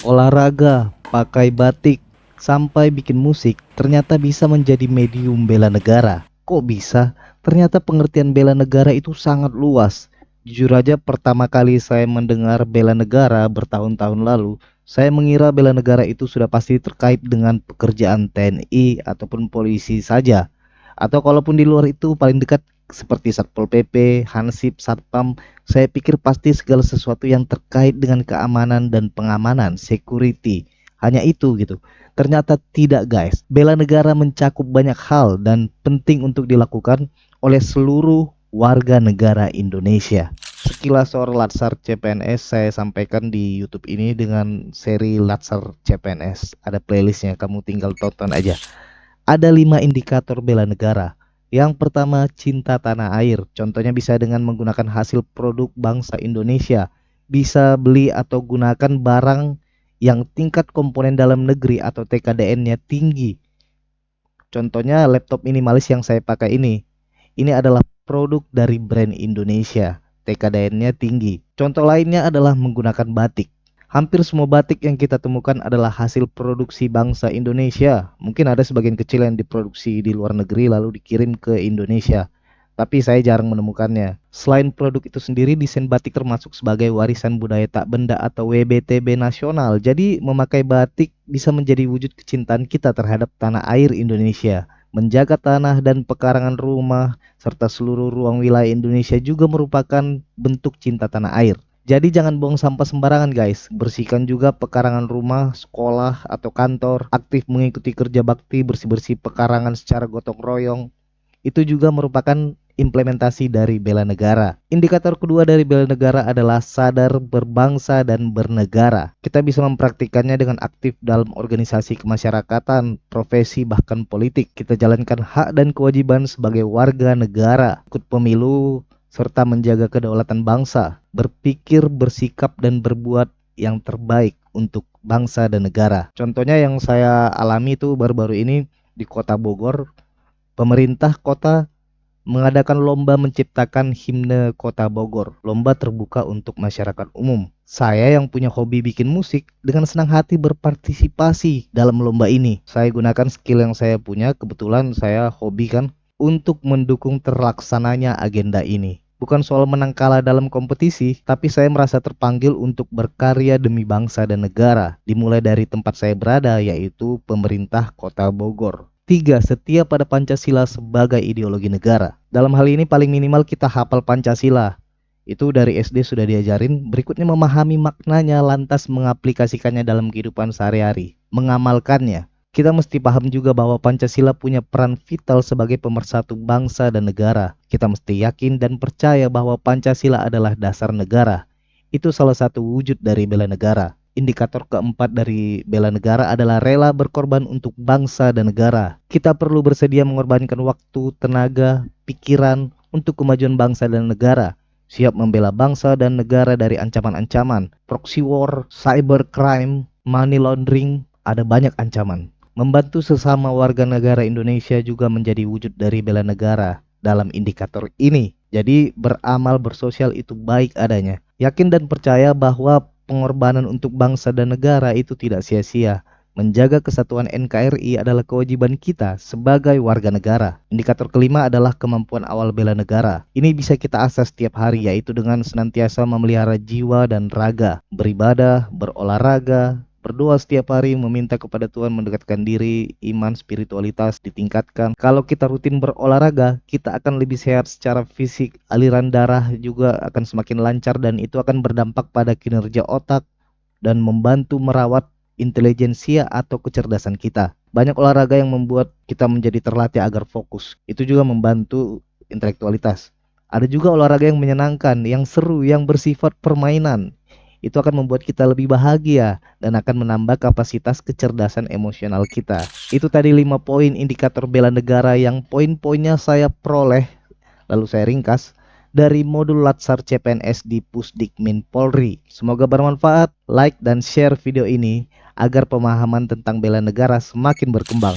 olahraga, pakai batik, sampai bikin musik ternyata bisa menjadi medium bela negara. Kok bisa? Ternyata pengertian bela negara itu sangat luas. Jujur aja pertama kali saya mendengar bela negara bertahun-tahun lalu, saya mengira bela negara itu sudah pasti terkait dengan pekerjaan TNI ataupun polisi saja. Atau kalaupun di luar itu paling dekat seperti Satpol PP, Hansip, Satpam, saya pikir pasti segala sesuatu yang terkait dengan keamanan dan pengamanan, security. Hanya itu gitu. Ternyata tidak guys. Bela negara mencakup banyak hal dan penting untuk dilakukan oleh seluruh warga negara Indonesia. Sekilas soal Latsar CPNS saya sampaikan di YouTube ini dengan seri Latsar CPNS. Ada playlistnya, kamu tinggal tonton aja. Ada 5 indikator bela negara. Yang pertama, cinta tanah air. Contohnya bisa dengan menggunakan hasil produk bangsa Indonesia. Bisa beli atau gunakan barang yang tingkat komponen dalam negeri atau TKDN-nya tinggi. Contohnya laptop minimalis yang saya pakai ini. Ini adalah produk dari brand Indonesia. TKDN-nya tinggi. Contoh lainnya adalah menggunakan batik. Hampir semua batik yang kita temukan adalah hasil produksi bangsa Indonesia. Mungkin ada sebagian kecil yang diproduksi di luar negeri lalu dikirim ke Indonesia. Tapi saya jarang menemukannya. Selain produk itu sendiri, desain batik termasuk sebagai warisan budaya tak benda atau WBTB nasional. Jadi memakai batik bisa menjadi wujud kecintaan kita terhadap tanah air Indonesia. Menjaga tanah dan pekarangan rumah serta seluruh ruang wilayah Indonesia juga merupakan bentuk cinta tanah air. Jadi jangan buang sampah sembarangan guys. Bersihkan juga pekarangan rumah, sekolah, atau kantor. Aktif mengikuti kerja bakti bersih-bersih pekarangan secara gotong royong. Itu juga merupakan implementasi dari bela negara. Indikator kedua dari bela negara adalah sadar berbangsa dan bernegara. Kita bisa mempraktikannya dengan aktif dalam organisasi kemasyarakatan, profesi, bahkan politik. Kita jalankan hak dan kewajiban sebagai warga negara, ikut pemilu, serta menjaga kedaulatan bangsa, berpikir, bersikap, dan berbuat yang terbaik untuk bangsa dan negara. Contohnya yang saya alami itu baru-baru ini di Kota Bogor, pemerintah kota mengadakan lomba menciptakan himne Kota Bogor. Lomba terbuka untuk masyarakat umum. Saya yang punya hobi bikin musik dengan senang hati berpartisipasi dalam lomba ini. Saya gunakan skill yang saya punya, kebetulan saya hobi kan, untuk mendukung terlaksananya agenda ini. Bukan soal menang kalah dalam kompetisi, tapi saya merasa terpanggil untuk berkarya demi bangsa dan negara. Dimulai dari tempat saya berada, yaitu pemerintah Kota Bogor. 3. Setia pada Pancasila sebagai ideologi negara. Dalam hal ini paling minimal kita hafal Pancasila. Itu dari SD sudah diajarin. Berikutnya memahami maknanya, lantas mengaplikasikannya dalam kehidupan sehari-hari. Mengamalkannya. Kita mesti paham juga bahwa Pancasila punya peran vital sebagai pemersatu bangsa dan negara. Kita mesti yakin dan percaya bahwa Pancasila adalah dasar negara. Itu salah satu wujud dari bela negara. Indikator keempat dari bela negara adalah rela berkorban untuk bangsa dan negara. Kita perlu bersedia mengorbankan waktu, tenaga, pikiran untuk kemajuan bangsa dan negara. Siap membela bangsa dan negara dari ancaman-ancaman, proxy war, cybercrime, money laundering, ada banyak ancaman. Membantu sesama warga negara Indonesia juga menjadi wujud dari bela negara dalam indikator ini. Jadi beramal bersosial itu baik adanya. Yakin dan percaya bahwa pengorbanan untuk bangsa dan negara itu tidak sia-sia. Menjaga kesatuan NKRI adalah kewajiban kita sebagai warga negara. Indikator kelima adalah kemampuan awal bela negara. Ini bisa kita asah setiap hari, yaitu dengan senantiasa memelihara jiwa dan raga, beribadah, berolahraga, berdoa setiap hari, meminta kepada Tuhan mendekatkan diri, iman, spiritualitas ditingkatkan. Kalau kita rutin berolahraga, kita akan lebih sehat secara fisik, aliran darah juga akan semakin lancar dan itu akan berdampak pada kinerja otak dan membantu merawat intelijensia atau kecerdasan kita. Banyak olahraga yang membuat kita menjadi terlatih agar fokus. Itu juga membantu intelektualitas. Ada juga olahraga yang menyenangkan, yang seru, yang bersifat permainan. Itu akan membuat kita lebih bahagia dan akan menambah kapasitas kecerdasan emosional kita. Itu tadi 5 poin indikator bela negara yang poin-poinnya saya peroleh, lalu saya ringkas dari modul Latsar CPNS di Pusdikmin Polri. Semoga bermanfaat. Like dan share video ini agar pemahaman tentang bela negara semakin berkembang.